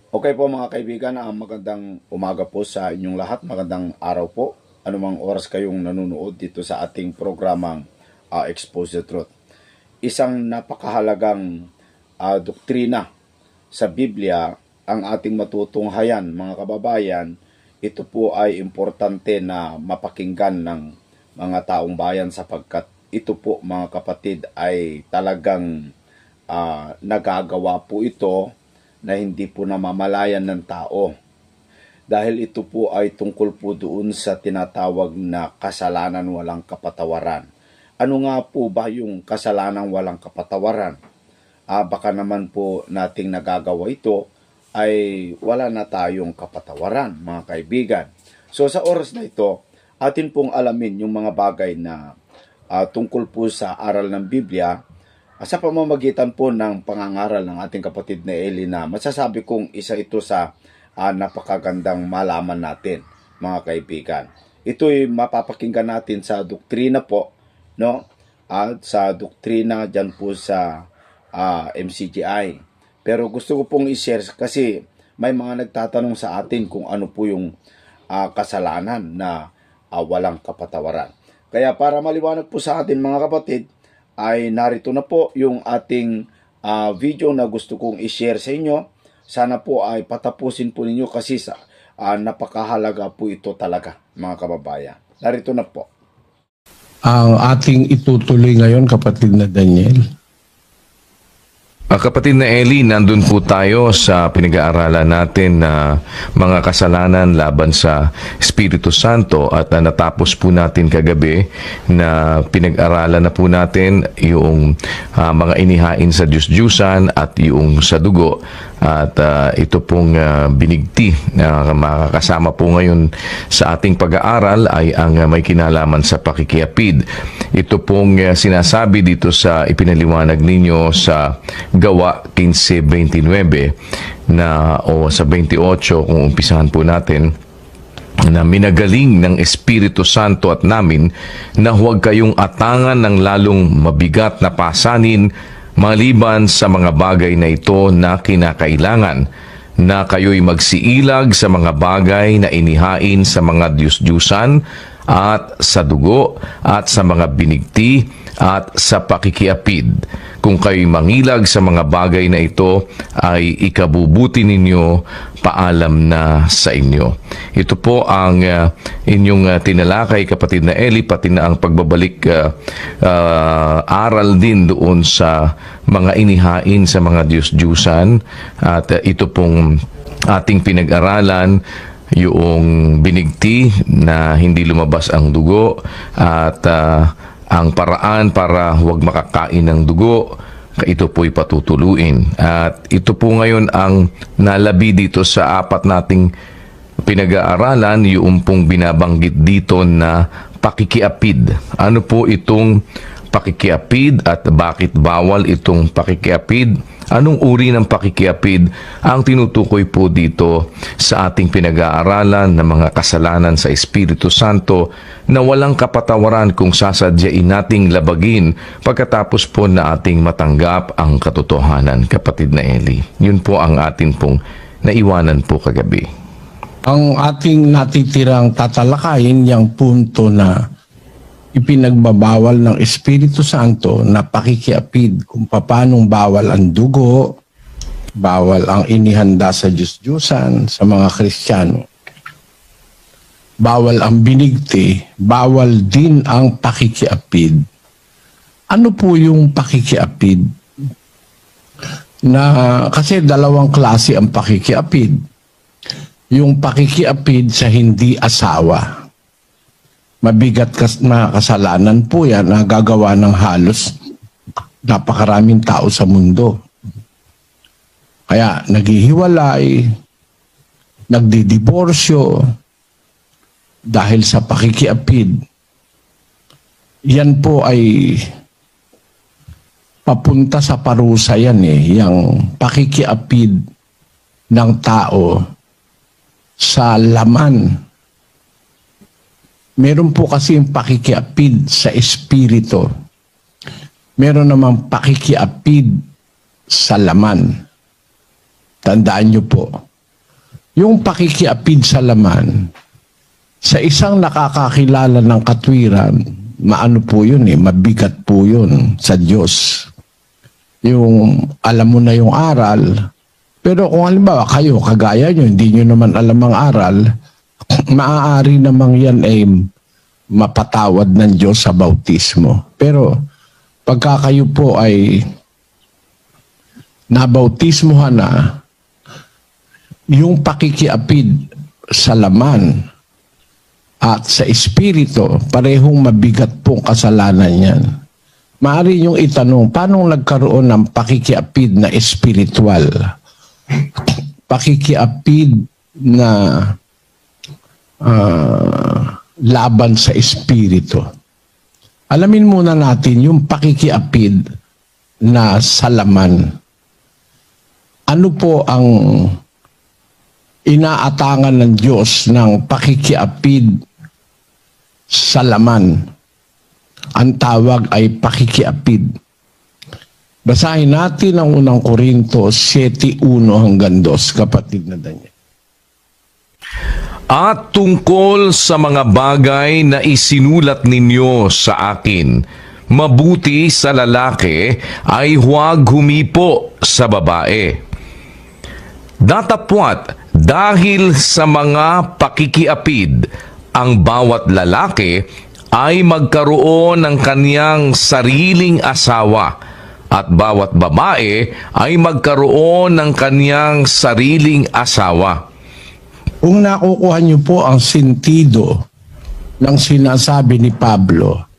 Okay po mga kaibigan, magandang umaga po sa inyong lahat, magandang araw po. Anumang oras kayong nanonood dito sa ating programang Expose the Truth. Isang napakahalagang doktrina sa Biblia ang ating matutunghayan mga kababayan. Ito po ay importante na mapakinggan ng mga taong bayan sapagkat ito po mga kapatid ay talagang nagagawa po ito na hindi po namamalayan ng tao. Dahil ito po ay tungkol po doon sa tinatawag na kasalanan walang kapatawaran. Ano nga po ba yung kasalanan walang kapatawaran? Baka naman po nating nagagawa ito ay wala na tayong kapatawaran, mga kaibigan. So sa oras na ito, atin pong alamin yung mga bagay na tungkol po sa aral ng Biblia sa pamamagitan po ng pangangaral ng ating kapatid na Eli na masasabi kong isa ito sa napakagandang malaman natin, mga kaibigan. Ito'y mapapakinggan natin sa doktrina po, no? At sa doktrina dyan po sa MCGI. Pero gusto ko pong i-share kasi may mga nagtatanong sa atin kung ano po yung kasalanan na walang kapatawaran. Kaya para maliwanag po sa atin mga kapatid, ay narito na po yung ating video na gusto kong i-share sa inyo. Sana po ay patapusin po ninyo kasi napakahalaga po ito talaga mga kababayan. Narito na po. Ang ating itutuloy ngayon, kapatid na Daniel. Kapatid na Eli, nandun po tayo sa pinag-aaralan natin na mga kasalanan laban sa Espiritu Santo at natapos po natin kagabi na pinag-aralan na po natin yung mga inihain sa Diyos-Diyusan at yung sa dugo. At ito pong binigti na makakasama po ngayon sa ating pag-aaral ay ang may kinalaman sa pakikiapid. Ito pong sinasabi dito sa ipinaliwanag ninyo sa Gawa 15:29 na o sa 28 kung umpisahan po natin na minagaling ng Espiritu Santo at namin na huwag kayong atangan ng lalong mabigat na pasanin maliban sa mga bagay na ito na kinakailangan, na kayo'y magsiilag sa mga bagay na inihain sa mga Diyos-Diyusan at sa dugo at sa mga binigti at sa pakikiapid. Kung kayo'y mangilag sa mga bagay na ito, ay ikabubuti ninyo, paalam na sa inyo. Ito po ang inyong tinalakay, kapatid na Eli, pati na ang pagbabalik aral din doon sa mga inihain sa mga Diyos-Diyusan. At ito pong ating pinag-aralan, yung binigti na hindi lumabas ang dugo at ang paraan para huwag makakain ng dugo, ito po'y patutuluin. At ito po ngayon ang nalabi dito sa apat nating pinag-aaralan, yung pong binabanggit dito na pakikiapid. Ano po itong pakikiapid at bakit bawal itong pakikiapid? Anong uri ng pakikiapid ang tinutukoy po dito sa ating pinag-aaralan ng mga kasalanan sa Espiritu Santo na walang kapatawaran kung sasadyain nating labagin pagkatapos po na ating matanggap ang katotohanan, kapatid na Eli. Yun po ang atin pong naiwanan po kagabi. Ang ating natitirang tatalakayin yung punto na ipinagbabawal ng Espiritu Santo na pakikiapid, kung paanong bawal ang dugo, bawal ang inihanda sa Diyos-Diyusan sa mga Kristiyano, bawal ang binigti, bawal din ang pakikiapid. Ano po yung pakikiapid? Kasi dalawang klase ang pakikiapid. Yung pakikiapid sa hindi asawa. Mabigat na kasalanan po yan na gagawa ng halos napakaraming tao sa mundo. Kaya naghihiwalay, nagdidiborsyo dahil sa pakikiapid. Yan po ay papunta sa parusa yan yung pakikiapid ng tao sa laman. Meron po kasi yung pakikiapid sa espiritu. Meron namang pakikiapid sa laman. Tandaan nyo po, yung pakikiapid sa laman, sa isang nakakakilala ng katwiran, maano po yun mabigat po yun sa Diyos. Yung alam mo na yung aral, pero kung halimbawa kayo, kagaya nyo, hindi nyo naman alam ang aral, maaari namang yan ay mapatawad ng Diyos sa bautismo. Pero pagka kayo po ay nabautismohan na, yung pakikiapid sa laman at sa espiritu, parehong mabigat pong kasalanan yan. Maaari yung itanong, paano nagkaroon ng pakikiapid na espiritual? Pakikiapid na laban sa espiritu. Alamin muna natin yung pakikiapid na sa laman. Ano po ang inaatangan ng Diyos ng pakikiapid sa laman? Ang tawag ay pakikiapid. Basahin natin ang unang Korinto 7:1 hanggang 2, kapatid na Daniel. At tungkol sa mga bagay na isinulat ninyo sa akin, mabuti sa lalaki ay huwag humipo sa babae. Datapwat, dahil sa mga pakikiapid, ang bawat lalaki ay magkaroon ng kaniyang sariling asawa at bawat babae ay magkaroon ng kaniyang sariling asawa. Kung nakukuha niyo po ang sentido ng sinasabi ni Pablo,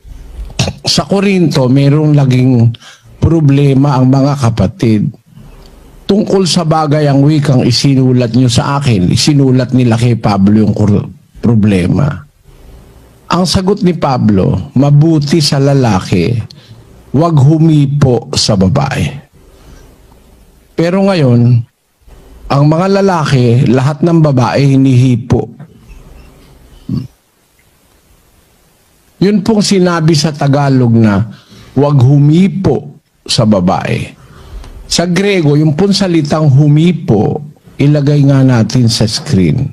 sa Korinto mayroong laging problema ang mga kapatid. Tungkol sa bagay ang wikang isinulat niyo sa akin, isinulat nila kay Pablo yung problema. Ang sagot ni Pablo, mabuti sa lalaki, huwag humipo sa babae. Pero ngayon, ang mga lalaki, lahat ng babae hinihipo. Yun pong sinabi sa Tagalog na huwag humipo sa babae. Sa Grego, yung pong salitang humipo, ilagay nga natin sa screen.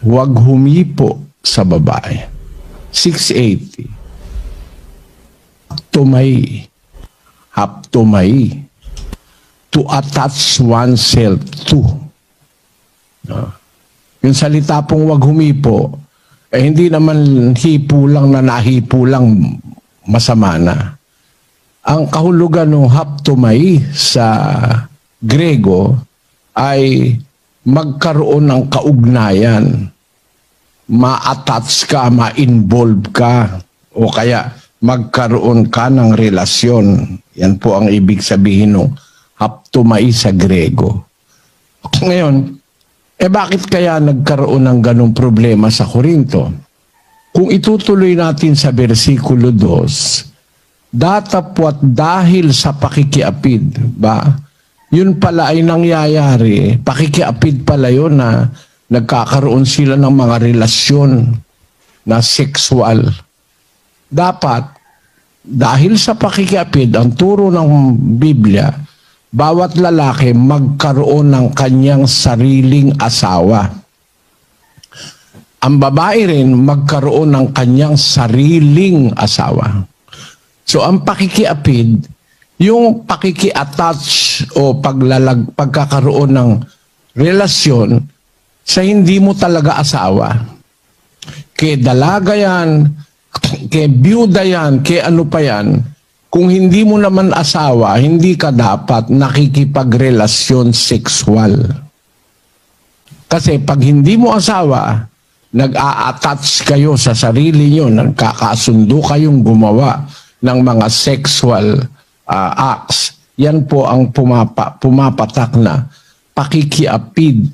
Huwag humipo sa babae. 680. Haptomai. To attach oneself to. Yung salita pong huwag humipo, hindi naman hipo lang na nahipo lang masama na. Ang kahulugan ng haptomai sa Grego ay magkaroon ng kaugnayan. Ma-attach ka, ma-involve ka, o kaya magkaroon ka ng relasyon. Yan po ang ibig sabihin ng haptomai sa Grego. Ngayon, bakit kaya nagkaroon ng ganong problema sa Korinto? Kung itutuloy natin sa versikulo 2, datapwat dahil sa pakikiapid, ba? Yun pala ay nangyayari, pakikiapid pala yun na nagkakaroon sila ng mga relasyon na sexual. Dapat, dahil sa pakikiapid, ang turo ng Biblia, bawat lalaki magkaroon ng kanyang sariling asawa. Ang babae rin magkaroon ng kanyang sariling asawa. So ang pakikiapid, yung pakiki-attach o pagkakaroon ng relasyon sa hindi mo talaga asawa. Kay dalaga yan, kay byuda yan, kay ano pa yan, kung hindi mo naman asawa, hindi ka dapat nakikipagrelasyon sexual. Kasi pag hindi mo asawa, nag-a-attach kayo sa sarili nyo, nagkakasundo kayong gumawa ng mga sexual acts. Yan po ang pumapatak na pakikiapid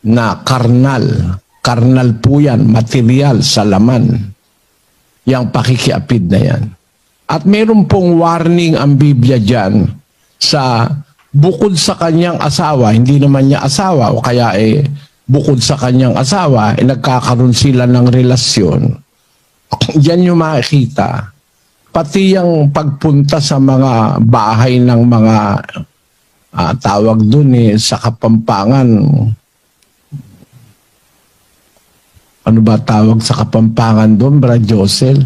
na karnal. Karnal po yan, material sa laman. Yang pakikiapid na yan. At meron pong warning ang Biblia dyan sa bukod sa kanyang asawa, hindi naman niya asawa o kaya bukod sa kanyang asawa, nagkakaroon sila ng relasyon. Diyan nyo makikita. Pati yung pagpunta sa mga bahay ng mga tawag dun sa Kapampangan, Ano ba tawag sa Kapampangan doon, Brad Josel?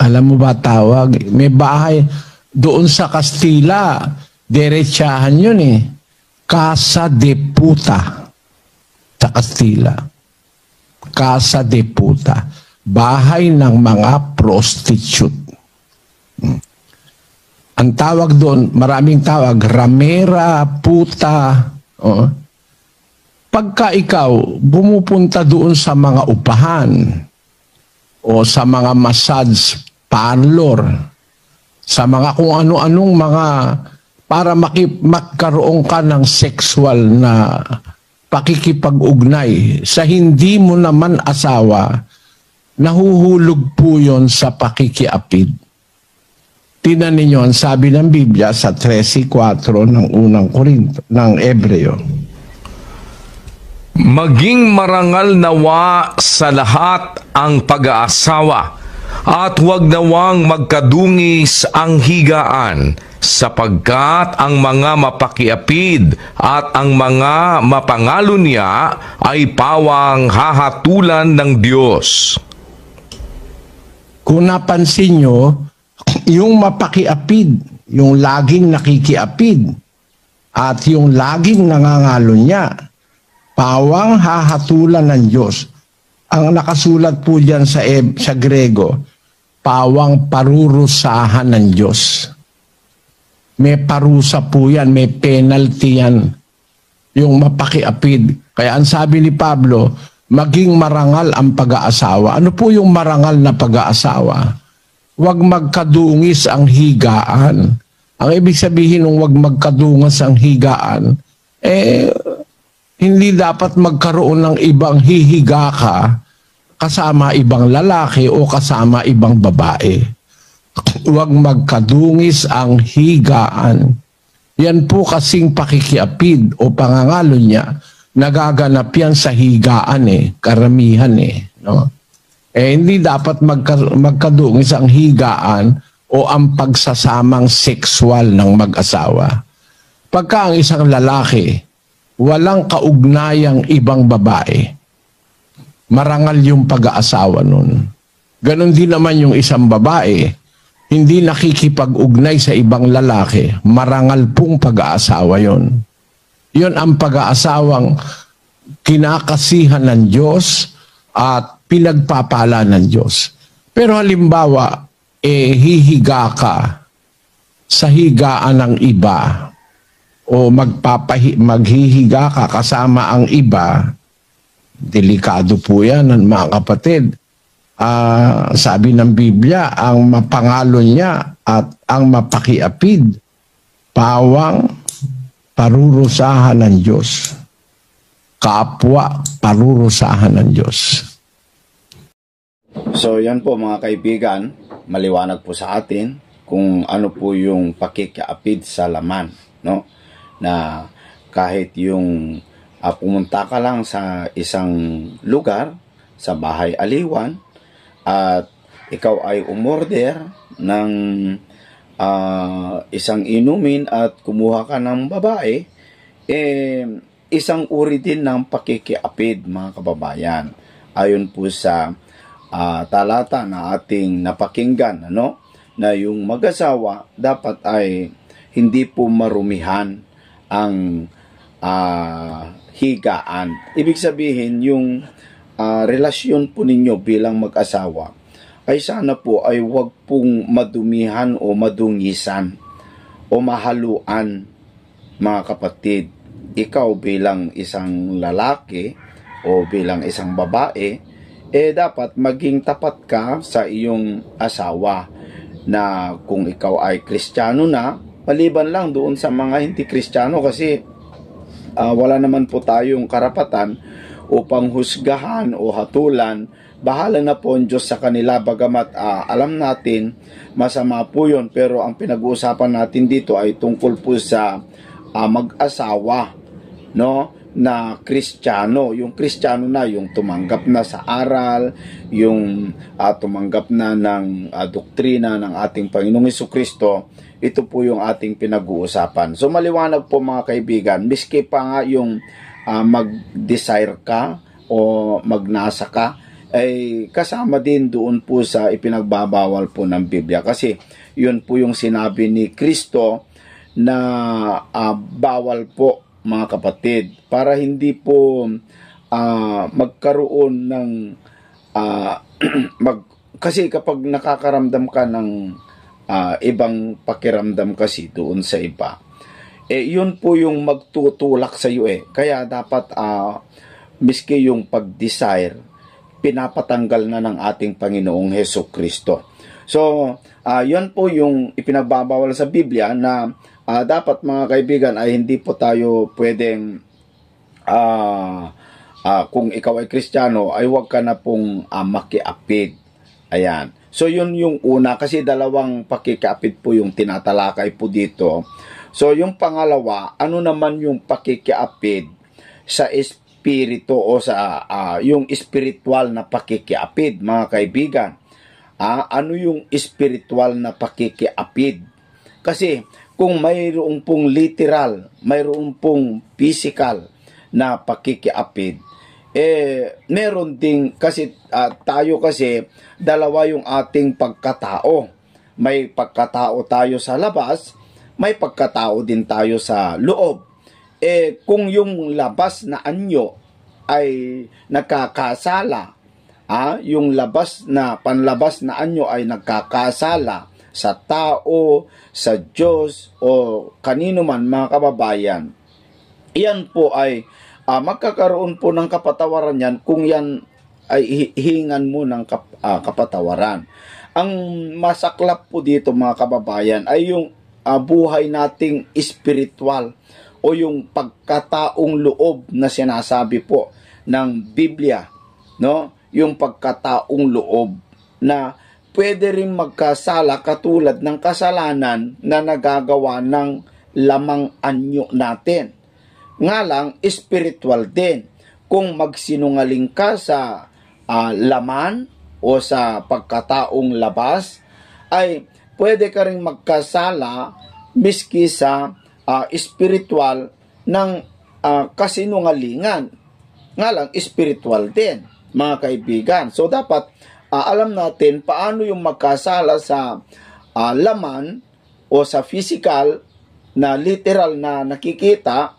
Alam mo ba tawag? May bahay doon sa Kastila. Derechahan yun eh. Casa de Puta sa Kastila. Casa de Puta. Bahay ng mga prostitute. Ang tawag doon, maraming tawag, ramera, puta. Oh. Pagka ikaw bumupunta doon sa mga upahan o sa mga massage parlor, sa mga kung ano-anong mga para magkaroon ka ng sexual na pakikipag-ugnay sa hindi mo naman asawa, nahuhulog po yon sa pakikiapid. Tingnan ninyo ang sabi ng Biblia sa 13:4 ng unang Korinto, ng Ebreo. Maging marangal nawa sa lahat ang pag-aasawa at huwag nawang magkadungis ang higaan sapagkat ang mga mapakiapid at ang mga mapangalo niya ay pawang hahatulan ng Diyos. Kung napansin nyo, yung mapakiapid, yung laging nakikiapid, at yung laging nangangalo niya, pawang hahatulan ng Diyos. Ang nakasulat po diyan sa Grego, pawang parurusahan ng Diyos. May parusa po yan, may penalty yan, yung mapakiapid. Kaya ang sabi ni Pablo, maging marangal ang pag-aasawa. Ano po yung marangal na pag-aasawa? Huwag magkadungis ang higaan. Ang ibig sabihin ng huwag magkadungis ang higaan, hindi dapat magkaroon ng ibang hihiga ka kasama ibang lalaki o kasama ibang babae. Huwag magkadungis ang higaan. Yan po kasing pakikiapid o pangangalo niya, nagaganap yan sa higaan karamihan no? Hindi dapat magkadungis ang higaan o ang pagsasamang sexual ng mag-asawa. Pagka ang isang lalaki, walang kaugnayang ibang babae, marangal yung pag-aasawa nun. Ganon din naman yung isang babae, hindi nakikipag-ugnay sa ibang lalaki, marangal pong pag-aasawa yon. Yon ang pag-aasawang kinakasihan ng Diyos at pinagpapala ng Diyos. Pero halimbawa, hihiga ka sa higaan ng iba o maghihiga ka kasama ang iba, delikado po yan, mga kapatid. Sabi ng Biblia, ang mapangalo niya at ang mapakiapid, pawang parurusahan ng Diyos. Kapwa parurusahan ng Diyos. So yan po mga kaibigan, maliwanag po sa atin kung ano po yung pakikiapid sa laman, no? Na kahit yung pumunta ka lang sa isang lugar, sa bahay aliwan, at ikaw ay umorder ng isang inumin at kumuha ka ng babae, isang uri din ng pakikiapid, mga kababayan. Ayon po sa talata na ating napakinggan, na yung mag-asawa dapat ay hindi po marumihan ang higaan. Ibig sabihin, yung relasyon po ninyo bilang mag-asawa ay sana po ay wag pong madumihan o madungisan o mahaluan, mga kapatid. Ikaw bilang isang lalaki o bilang isang babae, dapat maging tapat ka sa iyong asawa, na kung ikaw ay Kristiyano na, maliban lang doon sa mga hindi Kristiyano, kasi wala naman po tayong karapatan upang husgahan o hatulan. Bahala na po ang Diyos sa kanila, bagamat alam natin masama po yun, pero ang pinag-uusapan natin dito ay tungkol po sa mag-asawa, no? Na Kristiyano, yung Kristiyano na, yung tumanggap na sa aral, yung tumanggap na ng doktrina ng ating Panginoong Jesucristo. Ito po yung ating pinag-uusapan. So maliwanag po, mga kaibigan, miski pa nga yung mag-desire ka o magnasa ka, ay kasama din doon po sa ipinagbabawal po ng Biblia. Kasi yun po yung sinabi ni Kristo na bawal po, mga kapatid, para hindi po magkaroon ng kasi kapag nakakaramdam ka ng ibang pakiramdam kasi doon sa iba, yun po yung magtutulak sa iyo Kaya dapat miski yung pag-desire, pinapatanggal na ng ating Panginoong Hesukristo. So, yun po yung ipinagbabawal sa Biblia na dapat, mga kaibigan, ay hindi po tayo pwedeng kung ikaw ay Kristiyano, ay huwag ka na pong makiapid. Ayan. So, yun yung una, kasi dalawang pakikiapid po yung tinatalakay po dito. So, yung pangalawa, ano naman yung pakikiapid sa espiritu o sa yung spiritual na pakikiapid, mga kaibigan? Ano yung spiritual na pakikiapid? Kasi, kung mayroong pong literal, mayroong pong physical na pakikiapid, meron ding, kasi tayo kasi, dalawa yung ating pagkatao. May pagkatao tayo sa labas, may pagkatao din tayo sa loob. Kung yung labas na anyo ay nagkakasala, yung panlabas na anyo ay nagkakasala sa tao, sa Diyos, o kanino man, mga kababayan, yan po ay magkakaroon po ng kapatawaran yan kung yan ay hihingan mo ng kapatawaran. Ang masaklap po dito, mga kababayan, ay yung buhay nating spiritual o yung pagkataong loob na sinasabi po ng Biblia, no? Yung pagkataong loob na pwede rin magkasala katulad ng kasalanan na nagagawa ng lamang anyo natin. Nga lang, spiritual din. Kung magsinungaling ka sa laman o sa pagkataong labas, ay pwede ka rin magkasala miski sa spiritual ng kasinungalingan. Nga lang, spiritual din, mga kaibigan. So, dapat alam natin paano yung magkasala sa laman o sa physical na literal na nakikita,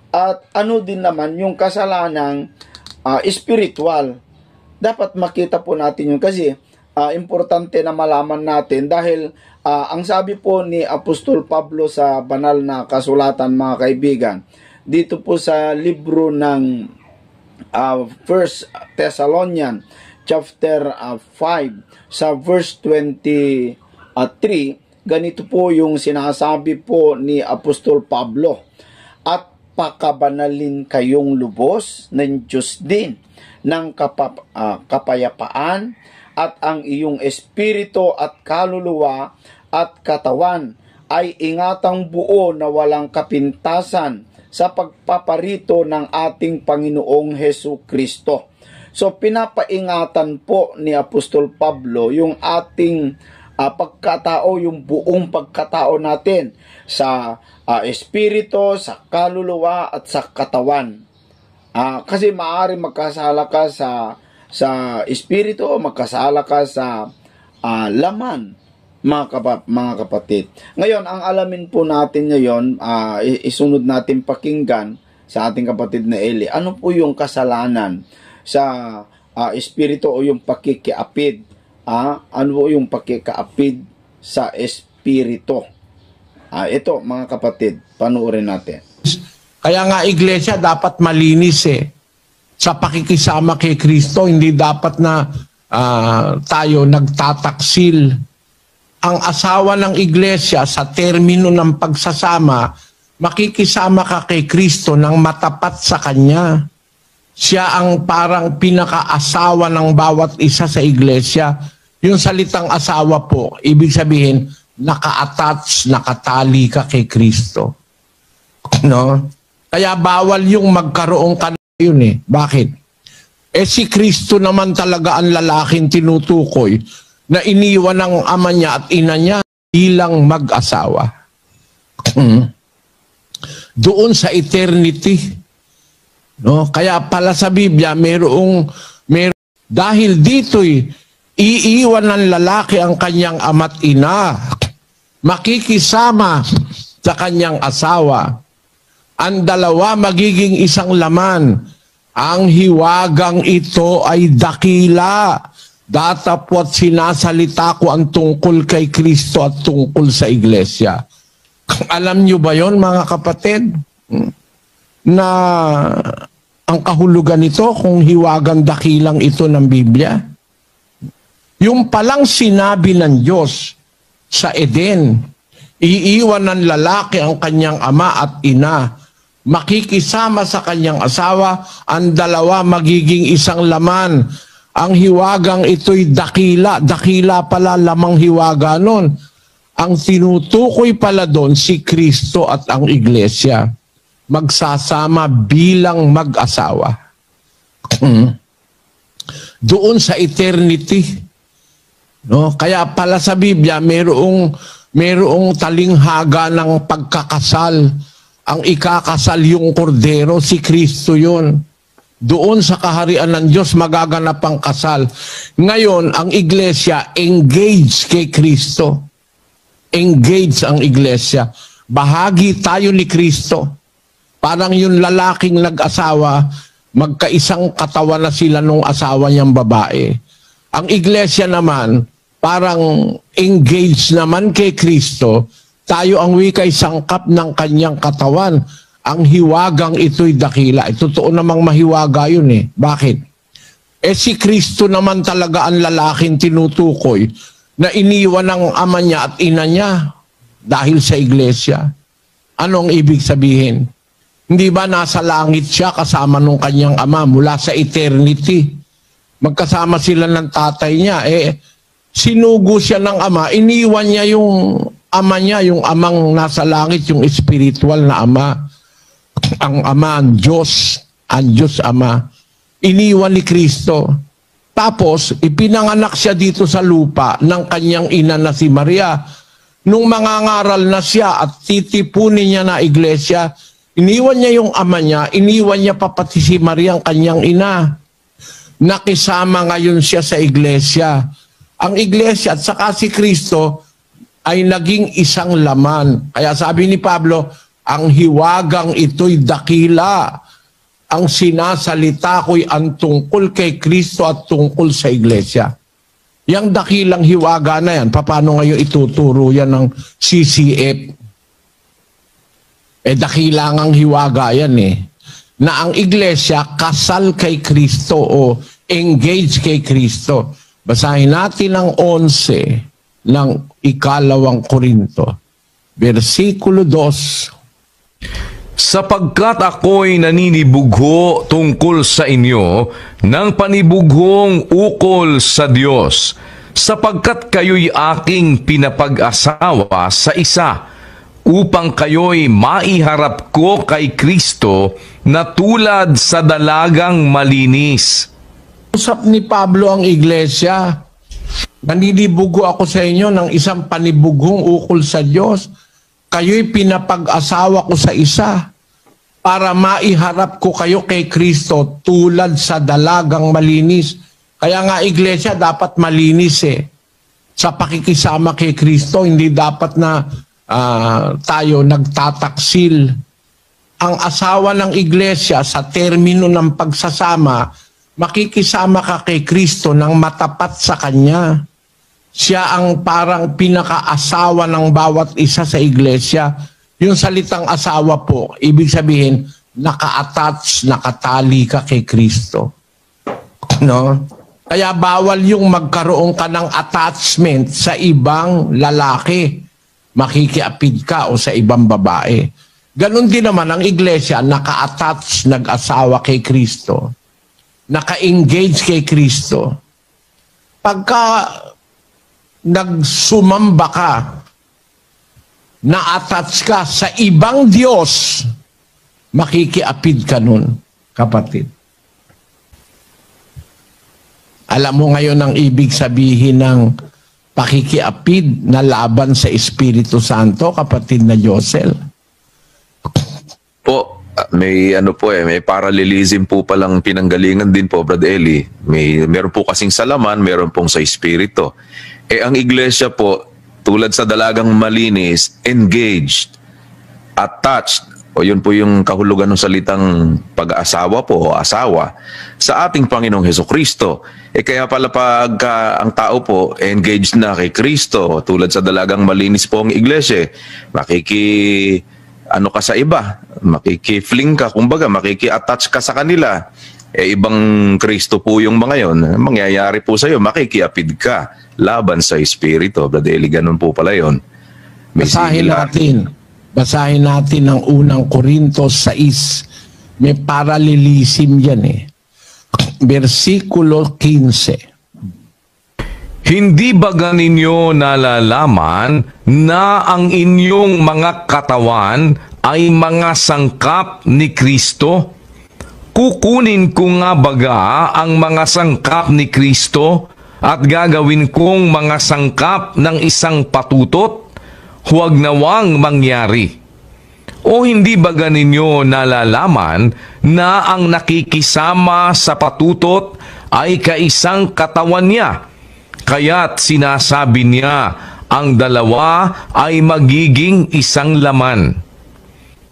at ano din naman yung kasalanang spiritual. Dapat makita po natin yun kasi importante na malaman natin dahil ang sabi po ni Apostol Pablo sa banal na kasulatan, mga kaibigan, dito po sa libro ng 1 Thessalonians chapter 5 sa verse 23, ganito po yung sinasabi po ni Apostol Pablo: at pakabanalin kayong lubos ng Diyos din ng kapayapaan, at ang iyong espiritu at kaluluwa at katawan ay ingatang buo na walang kapintasan sa pagpaparito ng ating Panginoong Hesukristo. So, pinapaingatan po ni Apostol Pablo yung ating pagkatao, yung buong pagkatao natin sa espiritu, sa kaluluwa at sa katawan. Kasi maaari magkasala ka sa espiritu o magkasala ka sa laman, mga kapatid. Ngayon, ang alamin po natin ngayon, isunod natin pakinggan sa ating kapatid na Eli, ano po yung kasalanan sa espiritu o yung pakikiapid? Ano po yung pakikiapid sa espiritu? Ito, mga kapatid, panuorin natin. Kaya nga, iglesia, dapat malinis sa pakikisama kay Kristo. Hindi dapat na tayo nagtataksil. Ang asawa ng iglesia sa termino ng pagsasama, makikisama ka kay Kristo ng matapat sa Kanya. Siya ang parang pinaka-asawa ng bawat isa sa iglesia. Yung salitang asawa po, ibig sabihin, naka-attach, nakatali ka kay Kristo. No? Kaya bawal yung magkaroon ka na yun Bakit? Si Kristo naman talaga ang lalaking tinutukoy na iniwan ng ama niya at ina niya bilang mag-asawa. Doon sa eternity, No? Kaya pala sa Biblia, dahil dito'y iiwan ng lalaki ang kanyang ama't ina, makikisama sa kanyang asawa. Ang dalawa magiging isang laman. Ang hiwagang ito ay dakila. Datapwat sinasalita ko ang tungkol kay Kristo at tungkol sa iglesia. Alam nyo ba yon mga kapatid? Na ang kahulugan nito kung hiwagang dakilang ito ng Biblia? Yung palang sinabi ng Diyos sa Eden, iiwan ng lalaki ang kanyang ama at ina, makikisama sa kanyang asawa, ang dalawa magiging isang laman. Ang hiwagang ito'y dakila. Dakila pala lamang hiwaga nun. Ang tinutukoy pala doon si Kristo at ang iglesia. Magsasama bilang mag-asawa. Doon sa eternity. No? Kaya pala sa Biblia, mayroong talinghaga ng pagkakasal. Ang ikakasal yung kordero, si Kristo yun. Doon sa kaharian ng Diyos magaganap ang kasal. Ngayon, ang iglesia engaged kay Kristo. Engaged ang iglesia. Bahagi tayo ni Kristo. Parang yung lalaking nag-asawa, magkaisang katawan na sila nung asawa niyang babae. Ang iglesia naman, parang engaged naman kay Kristo. Tayo ang wika'y sangkap ng kanyang katawan. Ang hiwagang ito'y dakila. Totoo namang mahiwaga yun eh. Bakit? Si Kristo naman talaga ang lalaking tinutukoy na iniwan ng ama niya at ina niya dahil sa iglesia. Ano ang ibig sabihin? Hindi ba nasa langit siya kasama nung kanyang ama mula sa eternity? Magkasama sila ng tatay niya. Sinugo siya ng ama, iniwan niya yung ama niya, yung amang nasa langit, yung spiritual na ama. Ang ama, ang Diyos ama. Iniwan ni Kristo. Tapos, ipinanganak siya dito sa lupa ng kanyang ina na si Maria. Nung mangangaral na siya at titipunin niya na iglesia, iniwan niya yung ama niya, iniwan niya pa pati si Maria, ang kanyang ina. Nakisama ngayon siya sa iglesia. Ang iglesia at saka si Kristo ay naging isang laman. Kaya sabi ni Pablo, ang hiwagang ito'y dakila. Ang sinasalita ko'y ang tungkol kay Kristo at tungkol sa iglesia. Yang dakilang hiwaga na yan, paano ngayon ituturo yan ng CCF? Dakilangang hiwaga yan na ang iglesia kasal kay Kristo o engage kay Kristo. Basahin natin ang 11 ng 2 Korinto, versikulo 2. Sapagkat ako'y naninibugho tungkol sa inyo ng panibughong ukol sa Diyos, sapagkat kayo'y aking pinapag-asawa sa isa, upang kayo'y maiharap ko kay Kristo na tulad sa dalagang malinis. Usap ni Pablo ang iglesia. Naninibugo ako sa inyo ng isang panibughong ukol sa Diyos. Kayo'y pinapag-asawa ko sa isa para maiharap ko kayo kay Kristo tulad sa dalagang malinis. Kaya nga iglesia dapat malinis sa pakikisama kay Kristo. Hindi dapat na tayo nagtataksil. Ang asawa ng iglesia sa termino ng pagsasama, makikisama ka kay Kristo ng matapat sa Kanya. Siya ang parang pinaka-asawa ng bawat isa sa iglesia. Yung salitang asawa po, ibig sabihin, naka-attach, nakatali ka kay Kristo. No? Kaya bawal yung magkaroon ka ng attachment sa ibang lalaki. Makikiapid ka o sa ibang babae. Ganon din naman ang iglesia, naka-attach, nag-asawa kay Kristo. Naka-engage kay Kristo. Pagka nagsumamba ka, na-attach ka sa ibang Diyos, makikiapid ka nun, kapatid. Alam mo ngayon ang ibig sabihin ng pakikiapid na laban sa Espiritu Santo, kapatid na Josel? Po, may ano po may parallelism po palang pinanggalingan din po, Brad Eli. Meron po kasing sa laman, meron pong sa espiritu. Ang iglesia po, tulad sa dalagang malinis, engaged, attached, o yun po yung kahulugan ng salitang pag-asawa po o asawa sa ating Panginoong Hesukristo. Kaya pala pag ang tao po engaged na kay Kristo, tulad sa dalagang malinis po ang iglesia, ano ka sa iba, makiki-fling ka, kumbaga makiki-attach ka sa kanila. Ibang Kristo po yung mga yon. Mangyayari po sa iyo, makikiapid ka laban sa espiritu. Brad Eli, ganun po pala yon. Basahin natin ang unang Korintos 6. May paralelism yan Versikulo 15. Hindi ba ganinyo nalalaman na ang inyong mga katawan ay mga sangkap ni Kristo? Kukunin ko nga baga ang mga sangkap ni Kristo at gagawin kong mga sangkap ng isang patutot? Huwag nawang mangyari. O hindi ba ganinyo nalalaman na ang nakikisama sa patutot ay kaisang katawan niya? Kaya't sinasabi niya, ang dalawa ay magiging isang laman.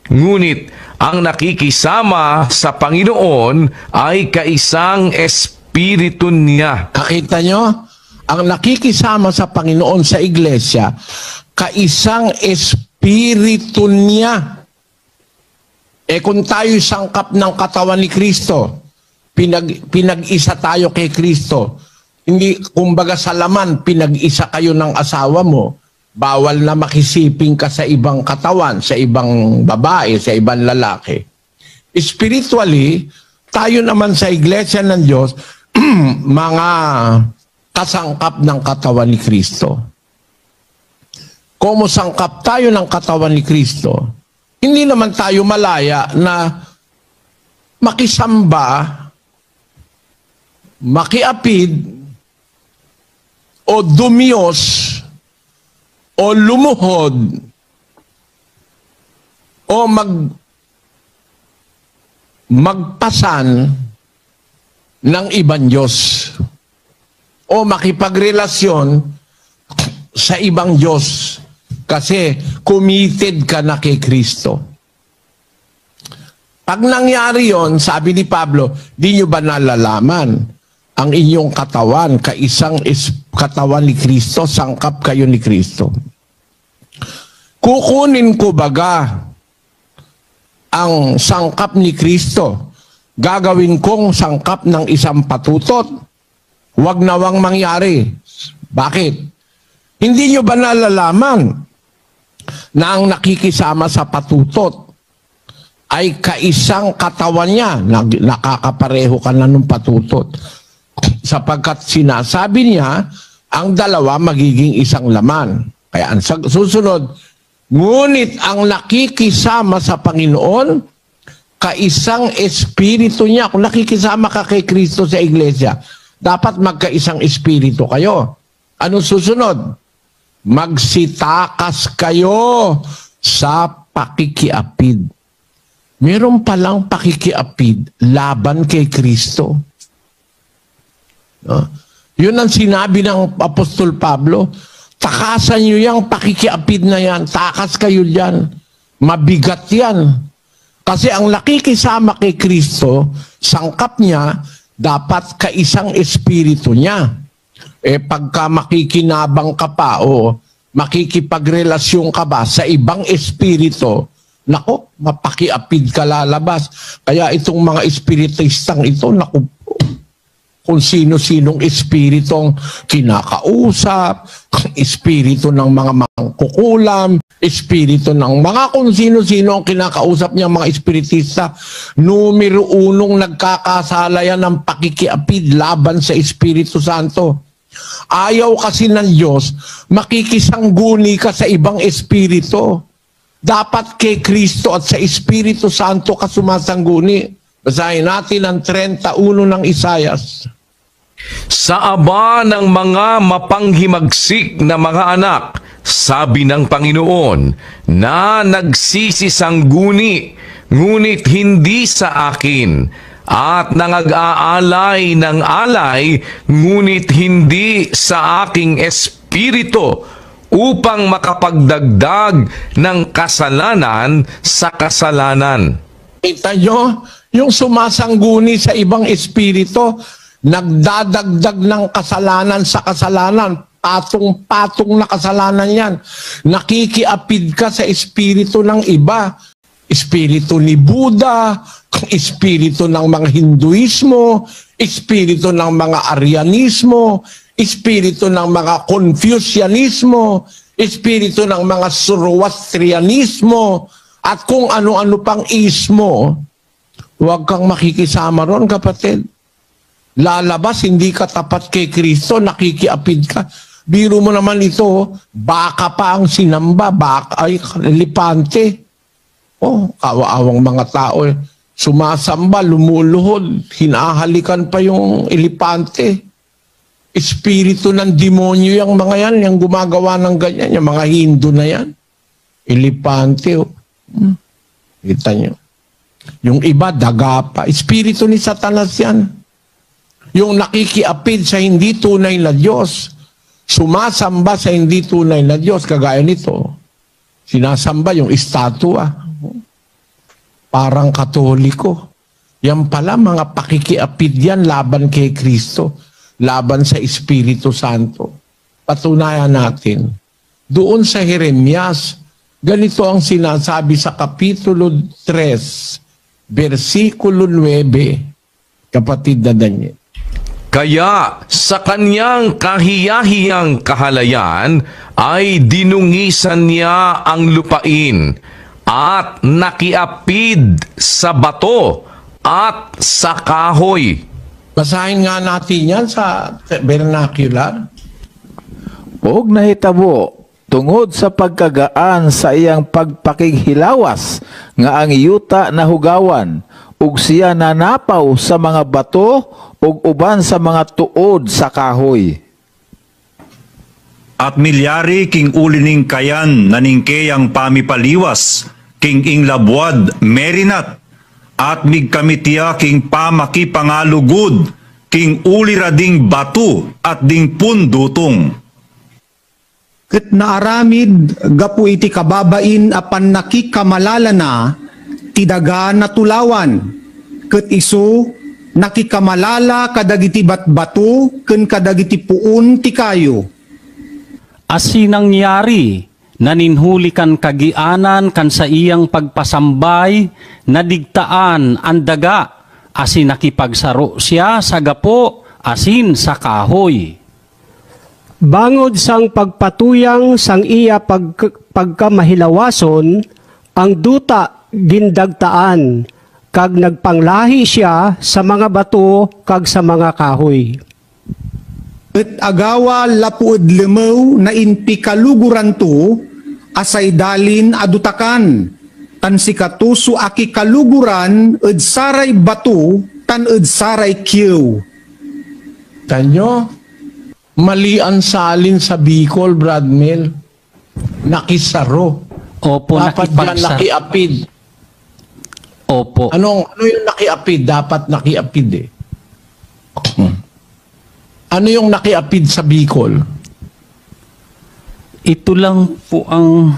Ngunit ang nakikisama sa Panginoon ay kaisang espiritu niya. Kakita nyo? Ang nakikisama sa Panginoon sa iglesia, kaisang espiritu niya. Kung tayo'y sangkap ng katawan ni Kristo, pinag-isa tayo kay Kristo. Hindi, kumbaga sa laman, pinag-isa kayo ng asawa mo, bawal na makisiping ka sa ibang katawan, sa ibang babae, sa ibang lalaki. Spiritually, tayo naman sa iglesia ng Diyos, mga kasangkap ng katawan ni Kristo. Kung sangkap tayo ng katawan ni Kristo, hindi naman tayo malaya na makisamba, makiapid, o dumiyos, o lumuhod, o magpasan ng ibang Diyos, o makipagrelasyon sa ibang Diyos, kasi committed ka na kay Kristo. Pag nangyari yon, sabi ni Pablo, di nyo ba nalalaman ang inyong katawan, kaisang katawan ni Kristo, sangkap kayo ni Kristo? Kukunin ko baga ang sangkap ni Kristo, gagawin kong sangkap ng isang patutot? Huwag nawang mangyari. Bakit? Hindi nyo ba nalalaman na ang nakikisama sa patutot ay kaisang katawan niya? Nakakapareho ka na ng patutot. Sapagkat sinasabi niya, ang dalawa magiging isang laman. Kaya ang susunod, ngunit ang nakikisama sa Panginoon, kaisang espiritu niya. Kung nakikisama ka kay Kristo sa iglesia, dapat magkaisang espiritu kayo. Anong susunod? Magsitakas kayo sa pakikiapid. Meron palang pakikiapid laban kay Kristo. Yun ang sinabi ng Apostol Pablo. Takasan nyo yung pakikiapid na yan. Takas kayo dyan. Mabigat yan. Kasi ang nakikisama kay Kristo, sangkap niya, dapat kaisang espiritu niya. Pagka makikinabang ka pa o makikipagrelasyon ka ba sa ibang espiritu, nako, mapakiapid ka lalabas. Kaya itong mga espiritistang ito, nako, kung sino-sinong espiritong kinakausap, espiritu ng mga mangkukulam, espiritu ng mga kung sino-sino ang kinakausap niya mga espiritista, numero 1 nagkakasala yan ng pakikiapid laban sa Espiritu Santo. Ayaw kasi ng Diyos, makikisangguni ka sa ibang espiritu. Dapat kay Kristo at sa Espiritu Santo ka sumasangguni. Basahin natin ang 31 ng Isaias. Sa aba ng mga mapanghimagsik na mga anak, sabi ng Panginoon, na nagsisisangguni, ngunit hindi sa akin, at nangag-aalay ng alay, ngunit hindi sa aking espiritu, upang makapagdagdag ng kasalanan sa kasalanan. Kita nyo, yung sumasangguni sa ibang espiritu, nagdadagdag ng kasalanan sa kasalanan. Patong-patong na kasalanan yan. Nakikiapid ka sa espiritu ng iba. Espiritu ni Buddha, espiritu ng mga Hinduismo, espiritu ng mga Arianismo, espiritu ng mga Confucianismo, espiritu ng mga Zoroastrianismo, at kung ano-ano pang ismo. Huwag kang makikisama ron, kapatid. Lalabas, hindi ka tapat kay Kristo, nakikiapid ka. Biro mo naman ito, baka pa ang sinamba, baka ay lipante. Oh, kawaawang mga tao. Sumasamba, lumuluhod, hinahalikan pa yung elipante. Espiritu ng demonyo yung mga yan, yung gumagawa ng ganyan, yung mga Hindu na yan. Elipante. Oh. Kita nyo. Yung iba, daga pa. Espiritu ni Satanas yan. Yung nakikiapid sa hindi tunay na Diyos. Sumasamba sa hindi tunay na Diyos. Kagaya nito. Sinasamba yung estatua. Parang Katoliko. Yan pala, mga pakikiapid yan laban kay Kristo. Laban sa Espiritu Santo. Patunayan natin. Doon sa Jeremias, ganito ang sinasabi sa Kapitulo 3, versikulo 9, kapatid na Daniel. Kaya sa kanyang kahiyahiyang kahalayan ay dinungisan niya ang lupain at nakiapid sa bato at sa kahoy. Basahin nga natin yan sa vernacular. Og nahitabo tungod sa pagkagaan sa iyang pagpakighilawas nga ang yuta nahugawan ug siya nanapaw sa mga bato ug uban sa mga tuod sa kahoy. At milyari king ulining kayan naningke ang pamipaliwas king ing labwad merinat at migkamitiya king pamakipangalugod king ulira ding batu at ding pundutong. Ket naaramid gapu iti kababain apan nakikamalala na tidaga na tulawan. Ket isu nakikamalala kadagiti batbatu ken kadagiti puun ti kayo. Asinang nangyari, naninhuli kan kagianan kan sa iyang pagpasambay, nadigtaan ang daga, asin nakipagsaro siya sa gapo, asin sa kahoy. Bangod sang pagpatuyang sang iya pagkamahilawason, ang duta gindagtaan, kag nagpanglahi siya sa mga bato kag sa mga kahoy. Ket agawa lapuod lemaw na inpikaluguran to, asay dalin adutakan, tan si katuso aki kaluguran ed saray bato, tan ed saray kiyaw. Tanyo, mali ang salin sa Bicol, Bradmel. Nakisaro. Opo, Dapat dyan nakiapid. Opo. Ano yung nakiapid? Dapat nakiapid eh. Ano yung nakiapid sa Bicol? Ito lang po ang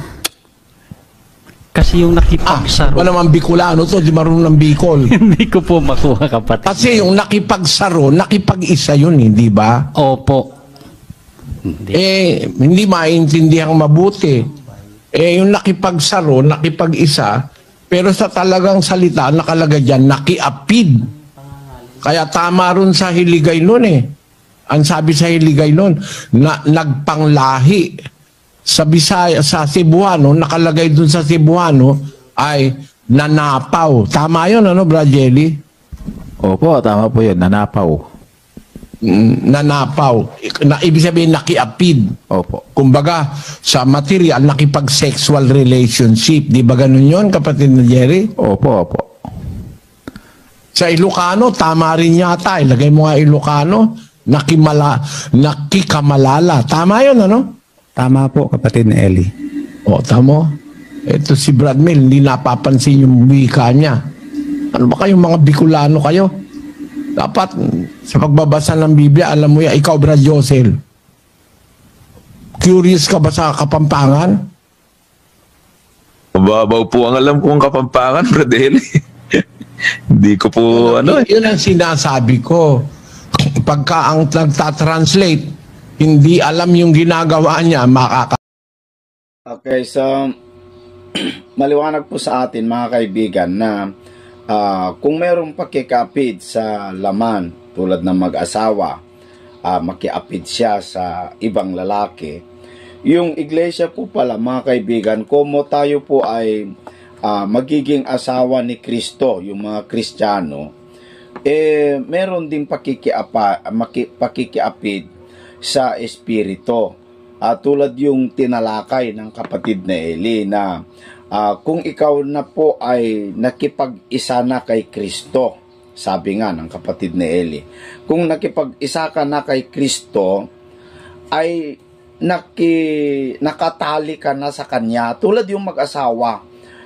kasi yung nakipagsaro. Wala naman Bicolano to, di marunong ng Bicol. Hindi ko po makuha, kapatid. Kasi yung nakipagsaro, nakipag-isa yun, hindi ba? Opo. Hindi maintindihan mabuti. Yung nakipagsaro, nakipag-isa, pero sa talagang salita, nakalagay dyan, nakiapid. Kaya tama ron sa Hiligay nun eh. Ang sabi sa Hiligay nun, nagpanglahi. Sa Bisaya, sa Cebuano, nakalagay dun sa Cebuano, ay nanapaw. Tama yun, ano, Brad Jelly? Opo, tama po yun, nanapaw. Nanapaw. Ibig sabihin, nakiapid. Opo. Kumbaga, sa material, nakipag-sexual relationship. Di ba ganun yun, kapatid na Jerry? Opo, opo. Sa Ilocano, tama rin yata. Ilagay mo nga Ilocano, nakikamalala. Tama yun, ano? Tama po, kapatid na Eli. O, tamo. Ito si Brad Mel, hindi napapansin yung wika niya. Ano ba kayong mga Bicolano kayo? Dapat sa pagbabasa ng Biblia, alam mo yan, ikaw Brad Josel. Curious ka ba sa Kapampangan? Mababaw po ang alam kong Kapampangan, Brad Eli. Hindi ko po, Yun ang sinasabi ko. Pagka ang nagtatranslate, hindi alam yung ginagawa niya, Okay, so maliwanag po sa atin mga kaibigan na kung mayroong pakikapid sa laman tulad ng mag-asawa, makiapid siya sa ibang lalaki. Yung iglesia po pala mga kaibigan, kung tayo po ay magiging asawa ni Kristo, yung mga Kristiyano, meron ding pakikiapid sa Espiritu. Tulad yung tinalakay ng kapatid na Eli na kung ikaw na po ay nakipag-isa na kay Kristo, sabi nga ng kapatid na Eli, kung nakipag-isa ka na kay Kristo, ay nakatali ka na sa Kanya. Tulad yung mag-asawa,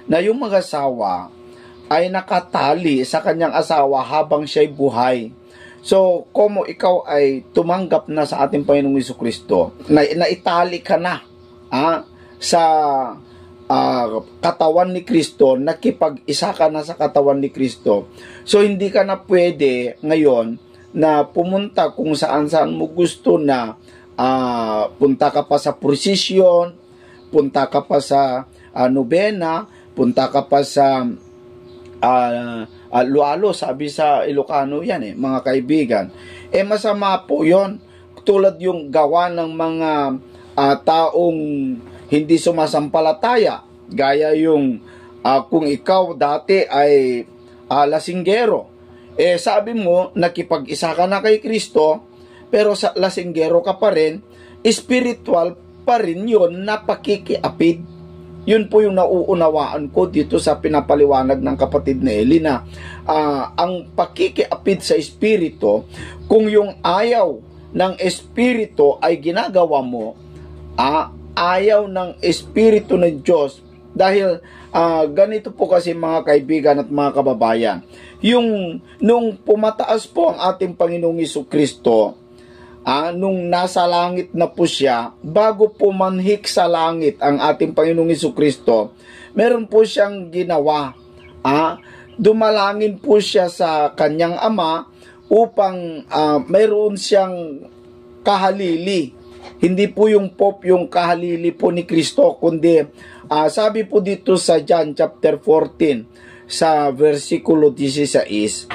na yung mag-asawa ay nakatali sa kanyang asawa habang siya'y buhay. So, kung ikaw ay tumanggap na sa ating Panginoong Jesucristo, naitali ka na sa katawan ni Kristo, nakipag-isa ka na sa katawan ni Kristo. So, hindi ka na pwede ngayon na pumunta kung saan-saan mo gusto na punta ka pa sa procession, punta ka pa sa nobena, punta ka pa sa lualo, sabi sa Ilocano yan mga kaibigan. Masama po yon. Tulad yung gawa ng mga taong hindi sumasampalataya. Gaya yung kung ikaw dati ay lasinggero. Sabi mo, nakipag-isa ka na kay Kristo, pero sa lasinggero ka pa rin, spiritual pa rin yun na pakikiapid. Yun po yung nauunawaan ko dito sa pinapaliwanag ng kapatid na Eli na ang pakikiapid sa Espiritu, kung yung ayaw ng Espiritu ay ginagawa mo, ayaw ng Espiritu ng Diyos. Dahil ganito po kasi mga kaibigan at mga kababayan, nung pumataas po ang ating Panginoong Jesucristo, nung nasa langit na po siya, bago pumanhik sa langit ang ating Panginoong Jesucristo, meron po siyang ginawa. Dumalangin po siya sa kanyang ama upang mayroon siyang kahalili. Hindi po yung Pope yung kahalili po ni Kristo, kundi sabi po dito sa John chapter 14 sa versikulo 16,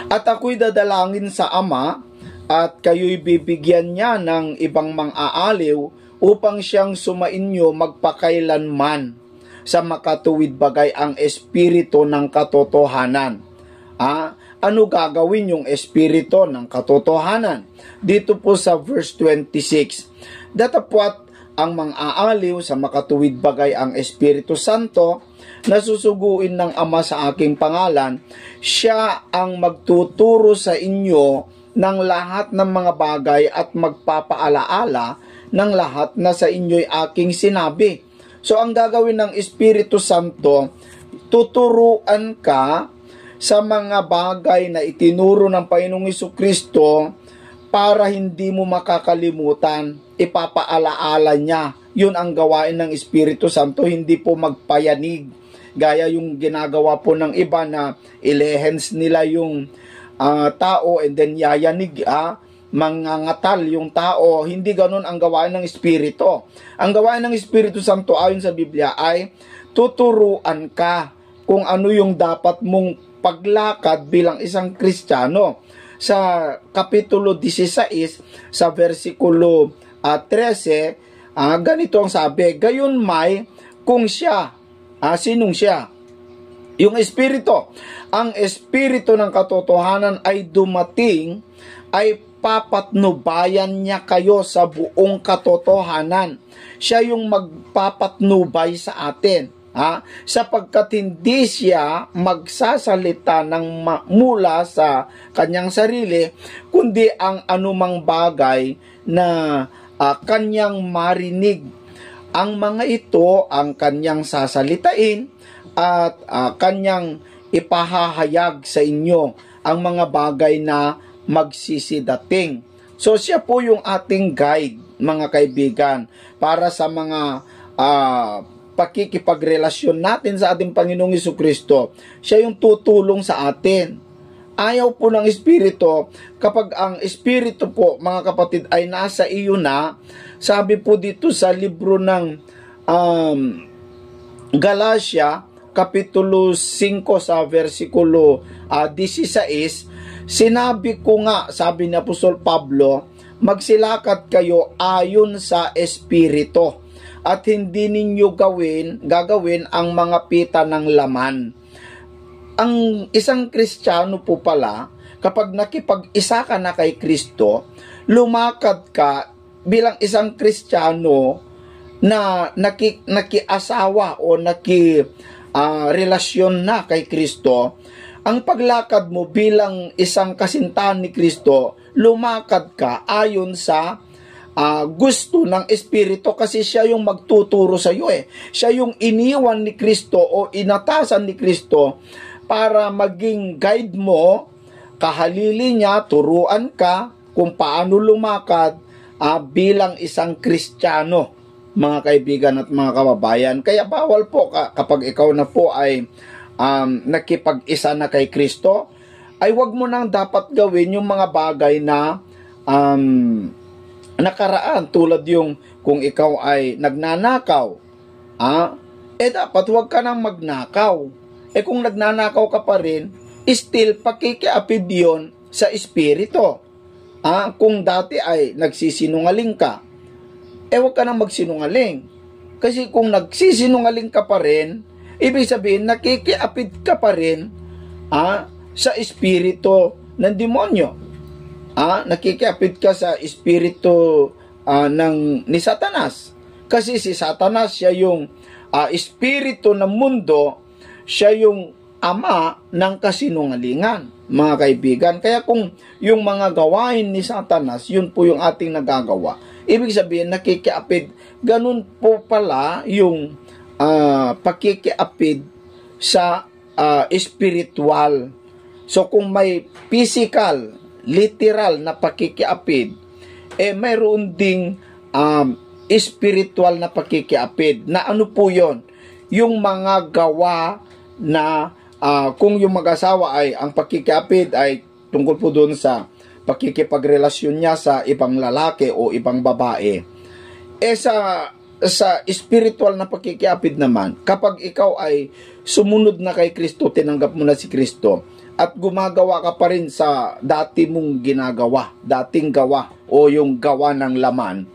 "At ako'y dadalangin sa Ama, at kayo'y bibigyan niya ng ibang mang-aaliw upang siyang sumainyo magpakailanman sa makatuwid bagay ang Espiritu ng katotohanan." Ano gagawin yung Espiritu ng katotohanan? Dito po sa verse 26, "Datapwat ang mang-aaliw sa makatuwid bagay ang Espiritu Santo, na susuguin ng Ama sa aking pangalan, siya ang magtuturo sa inyo ng lahat ng mga bagay at magpapaalaala ng lahat na sa inyo'y aking sinabi." So, ang gagawin ng Espiritu Santo, tuturuan ka sa mga bagay na itinuro ng Panginoong Jesucristo para hindi mo makakalimutan, ipapaalaala niya. Yun ang gawain ng Espiritu Santo, hindi po magpayanig. Gaya yung ginagawa po ng iba na ilehens nila yung tao and then yayanig, mangangatal yung tao. Hindi ganun ang gawain ng Espiritu. Ang gawain ng Espiritu Santo ayon sa Biblia ay tuturuan ka kung ano yung dapat mong paglakad bilang isang Kristiyano. Sa kapitulo 16 sa versikulo 13, ganito ang sabi, "Gayon may kung siya," sinong siya? Yung Espiritu. Ang Espiritu ng katotohanan ay dumating, ay papatnubayan niya kayo sa buong katotohanan. Siya yung magpapatnubay sa atin. Sapagkat hindi siya magsasalita ng mula sa kanyang sarili, kundi ang anumang bagay na kanyang marinig. Ang mga ito ang kanyang sasalitain at kanyang ipahahayag sa inyo ang mga bagay na magsisidating. So siya po yung ating guide, mga kaibigan, para sa mga pakikipagrelasyon natin sa ating Panginoong Jesucristo. Siya yung tutulong sa atin. Ayaw po ng Espiritu, kapag ang Espiritu po, mga kapatid, ay nasa iyo na, sabi po dito sa libro ng Galatia, Kapitulo 5 sa versikulo 16, sinabi ko nga, sabi ni Apostol Pablo, magsilakad kayo ayon sa Espiritu at hindi ninyo gagawin ang mga pita ng laman. Ang isang Kristiyano po pala, kapag nakipag-isa ka na kay Kristo, lumakad ka bilang isang Kristiyano na nakiasawa o relasyon na kay Kristo. Ang paglakad mo bilang isang kasintahan ni Kristo, lumakad ka ayon sa gusto ng Espiritu, kasi siya yung magtuturo sa iyo Siya yung iniwan ni Kristo o inatasan ni Kristo para maging guide mo, kahalili niya, turuan ka kung paano lumakad bilang isang Kristiyano, mga kaibigan at mga kababayan. Kaya bawal po kapag ikaw na po ay nakipag-isa na kay Kristo, ay wag mo nang dapat gawin yung mga bagay na nakaraan, tulad yung kung ikaw ay nagnanakaw, dapat wag ka nang magnakaw. Kung nagnanakaw ka pa rin, still pakikiapid yun sa Espiritu. Kung dati ay nagsisinungaling ka, wag ka nang magsinungaling. Kasi kung nagsisinungaling ka pa rin, ibig sabihin, nakikiapid ka pa rin sa espiritu ng demonyo. Nakikiapid ka sa espiritu ni Satanas. Kasi si Satanas, siya yung espiritu ng mundo, siya yung ama ng kasinungalingan, mga kaibigan. Kaya kung yung mga gawain ni Satanas, yun po yung ating nagagawa, ibig sabihin, nakikiapid. Ganun po pala yung pakikiapid sa spiritual. So kung may physical, literal na pakikiapid, mayroon ding spiritual na pakikiapid. Na ano po yon? Yung mga gawa na kung yung mag-asawa ay ang pakikiapid ay tungkol po doon sa pakikipagrelasyon niya sa ibang lalaki o ibang babae. Sa spiritual na pakikiapid naman, kapag ikaw ay sumunod na kay Kristo, tinanggap mo na si Kristo, at gumagawa ka pa rin sa dati mong dating gawa o yung gawa ng laman,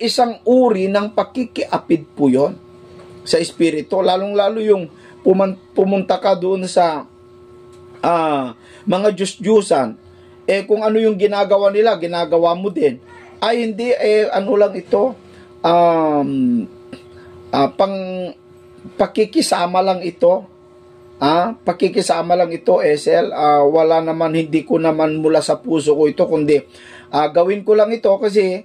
isang uri ng pakikiapid po yon sa espiritu. Lalong-lalo yung pumunta ka doon sa mga Diyos-Diyusan, kung ano yung ginagawa nila, ginagawa mo din. Ay hindi, ano lang ito, pakikisama lang ito. Pakikisama lang ito, Esel. Wala naman, hindi ko naman mula sa puso ko ito, kundi gawin ko lang ito kasi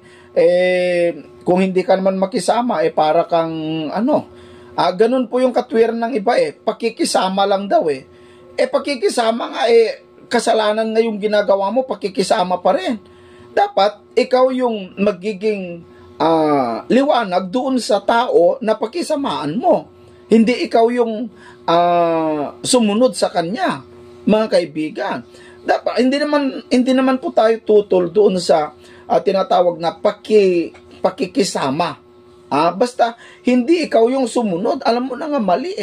kung hindi ka naman makisama, para kang ganun po yung katwiran ng iba pakikisama lang daw pakikisama nga kasalanan nga yung ginagawa mo, pakikisama pa rin. Dapat ikaw yung magiging liwanag doon sa tao na pakisamaan mo. Hindi ikaw yung sumunod sa kanya, mga kaibigan. Dapat hindi naman po tayo tutol doon sa tinatawag na pakikisama. Basta hindi ikaw yung sumunod, alam mo na nga mali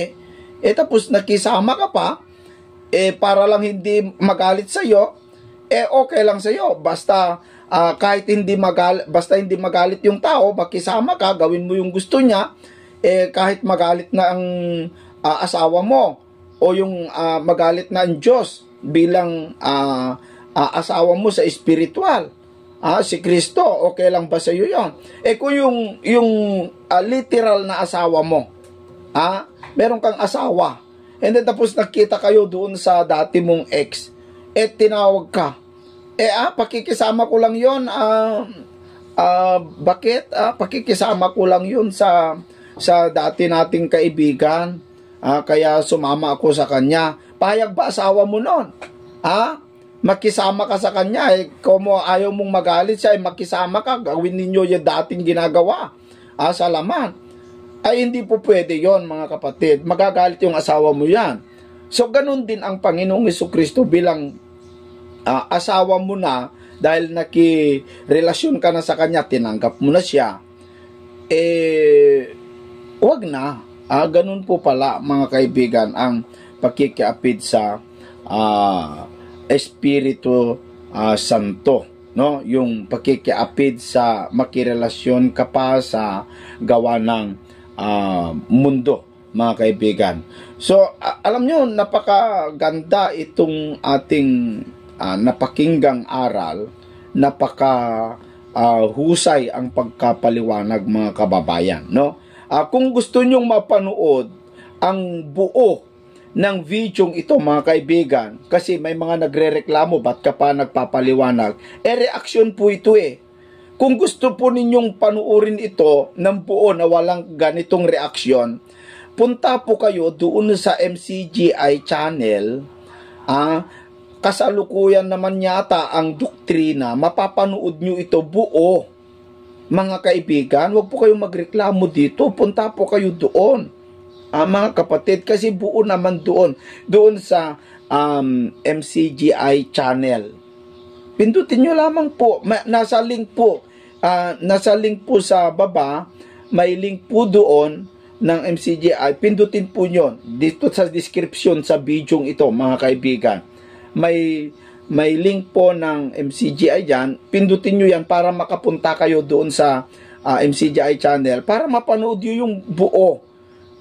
tapos nakisama ka pa para lang hindi magalit sa iyo, okay lang sa iyo. Basta kahit hindi magalit yung tao, makisama ka, gawin mo yung gusto niya, kahit magalit na ang asawa mo o yung magalit na ang Diyos bilang asawa mo sa spiritual, si Kristo, okay lang ba sa iyo yon? Kung yung literal na asawa mo, meron kang asawa, and then tapos nakita kayo doon sa dati mong ex, tinawag ka, pakikisama ko lang yon, Bakit? Pakikisama ko lang yun sa dati nating kaibigan. Kaya sumama ako sa kanya. Payag ba asawa mo nun? Makisama ka sa kanya. Kung ayaw mong magalit siya, makisama ka. Gawin ninyo yung dating ginagawa. Sa laman. Ay hindi po pwede yon, mga kapatid. Magagalit yung asawa mo yan. So ganun din ang Panginoong Jesucristo bilang asawa mo na, dahil nakirelasyon ka na sa kanya, tinanggap mo na siya, wag na. Ganun po pala, mga kaibigan, ang pakikiapid sa Espiritu Santo, no? Yung pakikiapid sa makirelasyon ka pa sa gawa ng mundo, mga kaibigan. So, alam nyo, napakaganda itong ating napakinggang aral, husay ang pagkapaliwanag, mga kababayan, no? Kung gusto nyong mapanood ang buo ng video ito, mga kaibigan, kasi may mga nagrereklamo, ba't ka pa nagpapaliwanag? Reaksyon po ito Kung gusto po ninyong panuorin ito ng buo na walang ganitong reaksyon, punta po kayo doon sa MCGI channel. Kasalukuyan naman yata ang doktrina, mapapanood nyo ito buo. Mga kaibigan, huwag po kayong magreklamo dito, punta po kayo doon. Mga kapatid, kasi buo naman doon sa MCGI channel. Pindutin nyo lamang po, nasa link po sa baba, may link po doon ng MCGI. Pindutin po nyo dito sa description sa video ito, mga kaibigan. May link po ng MCGI dyan. Pindutin nyo yan para makapunta kayo doon sa MCGI channel para mapanood nyo yung buo,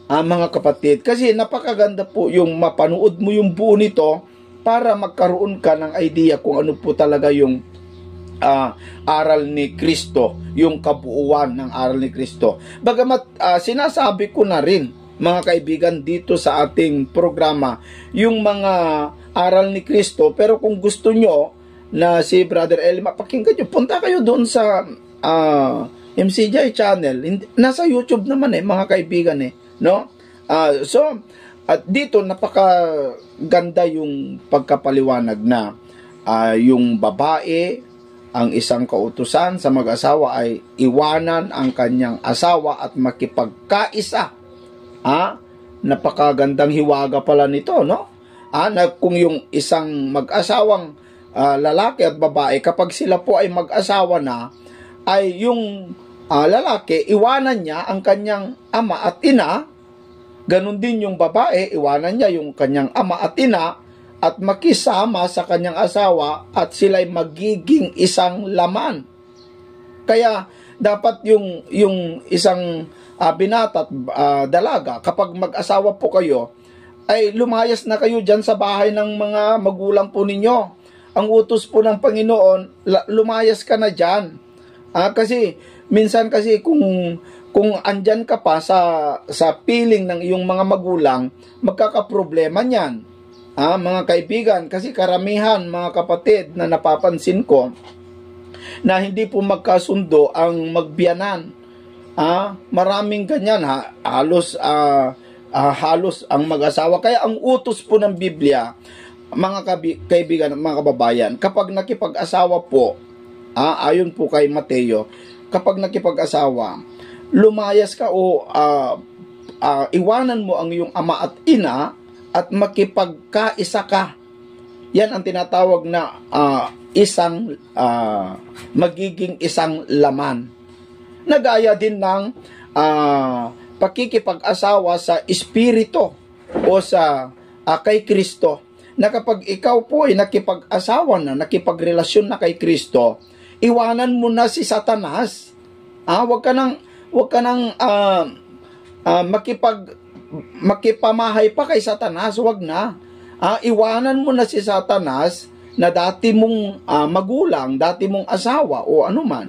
mga kapatid. Kasi napakaganda po yung mapanood mo yung buo nito para magkaroon ka ng idea kung ano po talaga yung aral ni Kristo, yung kabuuan ng aral ni Kristo. Bagamat sinasabi ko na rin, mga kaibigan, dito sa ating programa yung mga aral ni Kristo, pero kung gusto nyo na si Brother Eli mapakinggan nyo, punta kayo doon sa MCGI channel. Nasa YouTube naman mga kaibigan no? So dito napakaganda yung pagkapaliwanag na yung babae, ang isang kautusan sa mag-asawa ay iwanan ang kanyang asawa at makipagkaisa. Napakagandang hiwaga pala nito, no? Na kung yung isang mag-asawang lalaki at babae, kapag sila po ay mag-asawa na, ay yung lalaki, iwanan niya ang kanyang ama at ina. Ganon din yung babae, iwanan niya yung kanyang ama at ina at makisama sa kanyang asawa at sila'y magiging isang laman. Kaya dapat yung isang binata at dalaga, kapag mag-asawa po kayo, ay lumayas na kayo dyan sa bahay ng mga magulang po ninyo. Ang utos po ng Panginoon, lumayas ka na dyan. Kasi minsan kasi kung andyan ka pa sa piling ng iyong mga magulang, magkakaproblema niyan. Mga kaibigan, kasi karamihan, mga kapatid, na napapansin ko na hindi po magkasundo ang magbiyanan. Maraming ganyan, halos ang mag-asawa. Kaya ang utos po ng Biblia, mga kaibigan, mga kababayan, kapag nakipag-asawa po, ayon po kay Mateo, kapag nakipag-asawa, lumayas ka o iwanan mo ang iyong ama at ina at makipagkaisa ka. Yan ang tinatawag na magiging isang laman. Nagaya din ng pakikipag-asawa sa Espiritu o sa kay Kristo, na kapag ikaw po ay nakipag-asawa na, nakipagrelasyon na kay Kristo, iwanan mo na si Satanas. Wag ka nang makipamahay pa kay Satanas, wag na. Iwanan mo na si Satanas na dati mong magulang, dati mong asawa o anuman.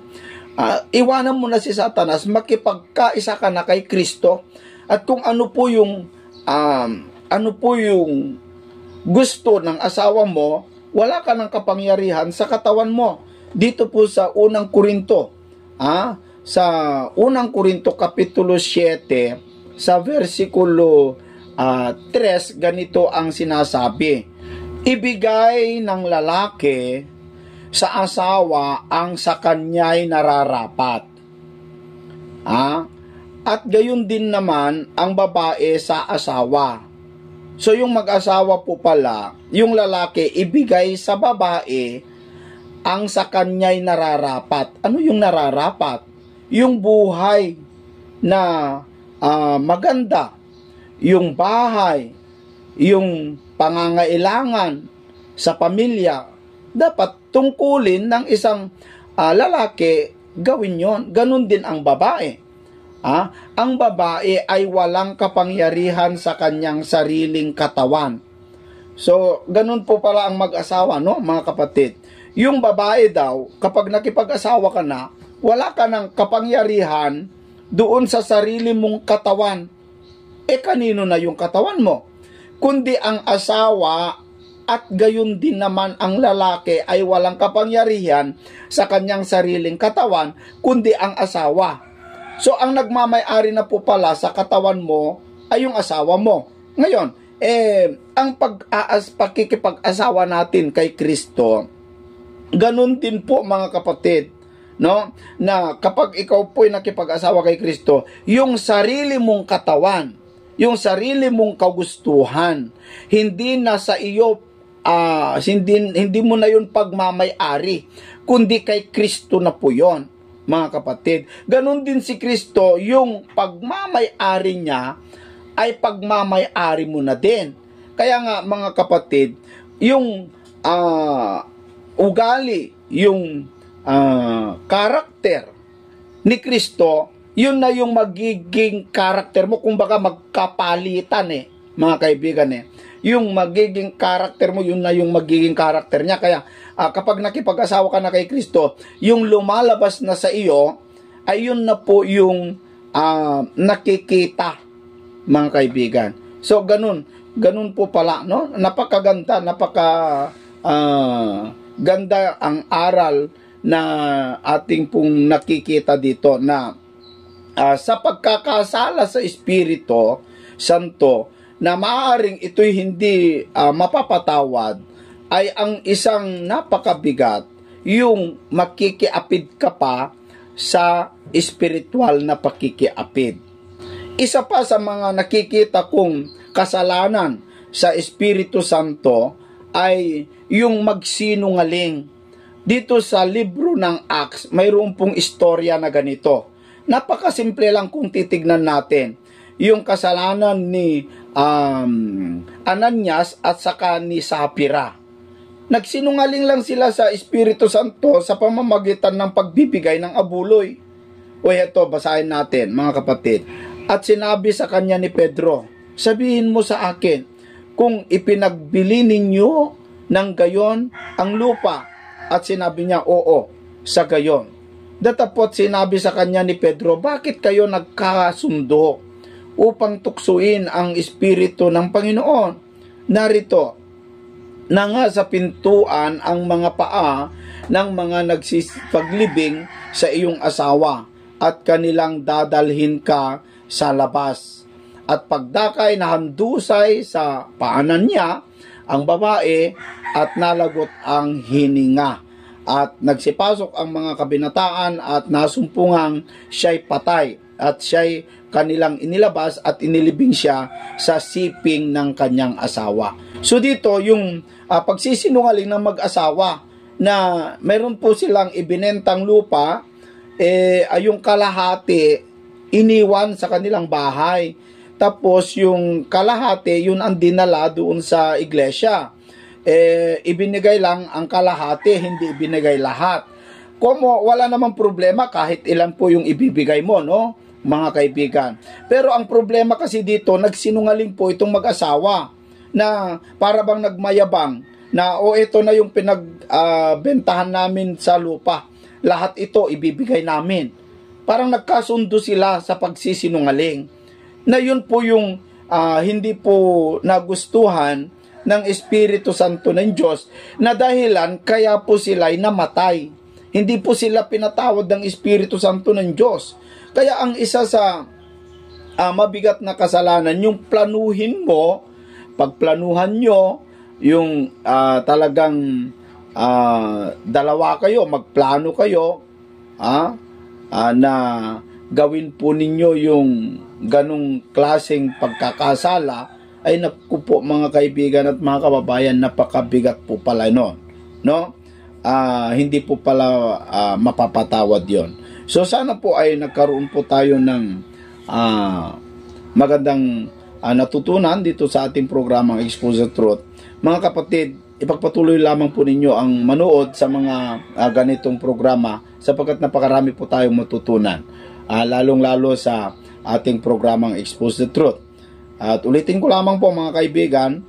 Iwanan mo na si Satanas, makipagkaisa ka na kay Kristo. At kung ano po yung gusto ng asawa mo, wala ka ng kapangyarihan sa katawan mo. Dito po sa unang Korinto, sa unang Korinto Kapitulo 7 sa versikulo 3, ganito ang sinasabi: ibigay ng lalaki sa asawa ang sa kanya'y nararapat. At gayon din naman ang babae sa asawa. So yung mag-asawa po pala, yung lalaki ibigay sa babae ang sa kanya'y nararapat. Ano yung nararapat? Yung buhay na maganda, yung bahay, yung pangangailangan sa pamilya, dapat tungkulin ng isang lalaki, gawin yon. Ganun din ang babae. Ang babae ay walang kapangyarihan sa kanyang sariling katawan. So, ganun po pala ang mag-asawa, no, mga kapatid. Yung babae daw, kapag nakipag-asawa ka na, wala ka ng kapangyarihan doon sa sarili mong katawan. Kanino na yung katawan mo? Kundi ang asawa, at gayon din naman ang lalaki ay walang kapangyarihan sa kanyang sariling katawan, kundi ang asawa. So, ang nagmamay-ari na po pala sa katawan mo ay yung asawa mo. Ngayon, ang pakikipag-asawa natin kay Kristo, ganun din po mga kapatid, no? Na kapag ikaw po'y nakipag-asawa kay Kristo, yung sarili mong katawan, yung sarili mong kagustuhan, hindi na sa iyo, hindi mo na yun pagmamay-ari, kundi kay Kristo na po yun, mga kapatid. Ganun din si Kristo, yung pagmamay-ari niya ay pagmamay-ari mo na din. Kaya nga mga kapatid, yung ugali, yung karakter ni Kristo, yun na yung magiging karakter mo. Kung baka magkapalitan mga kaibigan yung magiging karakter mo, yun na yung magiging karakter niya. Kaya kapag nakipag-asawa ka na kay Kristo, yung lumalabas na sa iyo ay yun na po yung nakikita, mga kaibigan. So ganun po pala, no? Napakaganda, ganda ang aral na ating pong nakikita dito, na sa pagkakasala sa Espiritu Santo, na maaaring ito'y hindi mapapatawad, ay ang isang napakabigat, yung makikiapid ka pa sa espiritual na pakikiapid. Isa pa sa mga nakikita kong kasalanan sa Espiritu Santo ay yung magsinungaling. Dito sa libro ng Acts, mayroon pong istorya na ganito. Napakasimple lang kung titignan natin. Yung kasalanan ni Ananias at saka ni Sapphira. Nagsinungaling lang sila sa Espiritu Santo sa pamamagitan ng pagbibigay ng abuloy. O ito, basahin natin mga kapatid. At sinabi sa kanya ni Pedro, sabihin mo sa akin, kung ipinagbili ninyo ng gayon ang lupa. At sinabi niya, oo, sa gayon. Datapot sinabi sa kanya ni Pedro, bakit kayo nagkasundo upang tuksuin ang Espiritu ng Panginoon? Narito, na nga sa pintuan ang mga paa ng mga nagsipaglibing sa iyong asawa at kanilang dadalhin ka sa labas. At pagdakay nahandusay sa paanan niya ang babae at nalagot ang hininga. At nagsipasok ang mga kabinataan at nasumpungang siya'y patay at siya'y kanilang inilabas at inilibing siya sa siping ng kanyang asawa. So dito yung pagsisinungaling ng mag-asawa na meron po silang ibinentang lupa, yung kalahati iniwan sa kanilang bahay. Tapos yung kalahati, yun ang dinala doon sa iglesia. Ibinigay lang ang kalahati, hindi ibinigay lahat. Como wala namang problema kahit ilan po yung ibibigay mo, no, mga kaibigan. Pero ang problema kasi dito, nagsinungaling po itong mag-asawa na para bang nagmayabang na ito na yung pinagbentahan namin sa lupa. Lahat ito ibibigay namin. Parang nagkasundo sila sa pagsisinungaling. Na yun po yung hindi po nagustuhan ng Espiritu Santo ng Diyos na dahilan kaya po sila'y namatay. Hindi po sila pinatawad ng Espiritu Santo ng Diyos. Kaya ang isa sa mabigat na kasalanan, yung planuhin mo, pagplanuhan nyo, yung talagang dalawa kayo, magplano kayo, na gawin po ninyo yung ganong klaseng pagkakasala, ay naku po mga kaibigan at mga kababayan, napakabigat po pala nun, no? Hindi po pala mapapatawad yon. So sana po ay nagkaroon po tayo ng magandang natutunan dito sa ating programang Expose the Truth. Mga kapatid, ipagpatuloy lamang po ninyo ang manood sa mga ganitong programa sapagkat napakarami po tayong matutunan, lalong-lalo sa ating programang Expose the Truth. At ulitin ko lamang po mga kaibigan,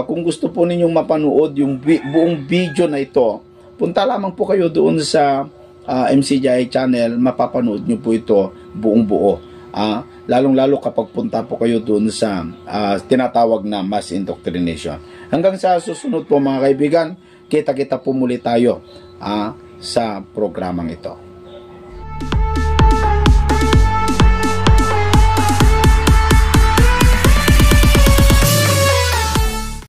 kung gusto po ninyong mapanood yung buong video na ito, punta lamang po kayo doon sa MCGI channel, mapapanood nyo po ito buong buo. Lalong-lalo kapag punta po kayo doon sa tinatawag na mass indoctrination. Hanggang sa susunod po mga kaibigan, kita-kita po muli tayo sa programang ito.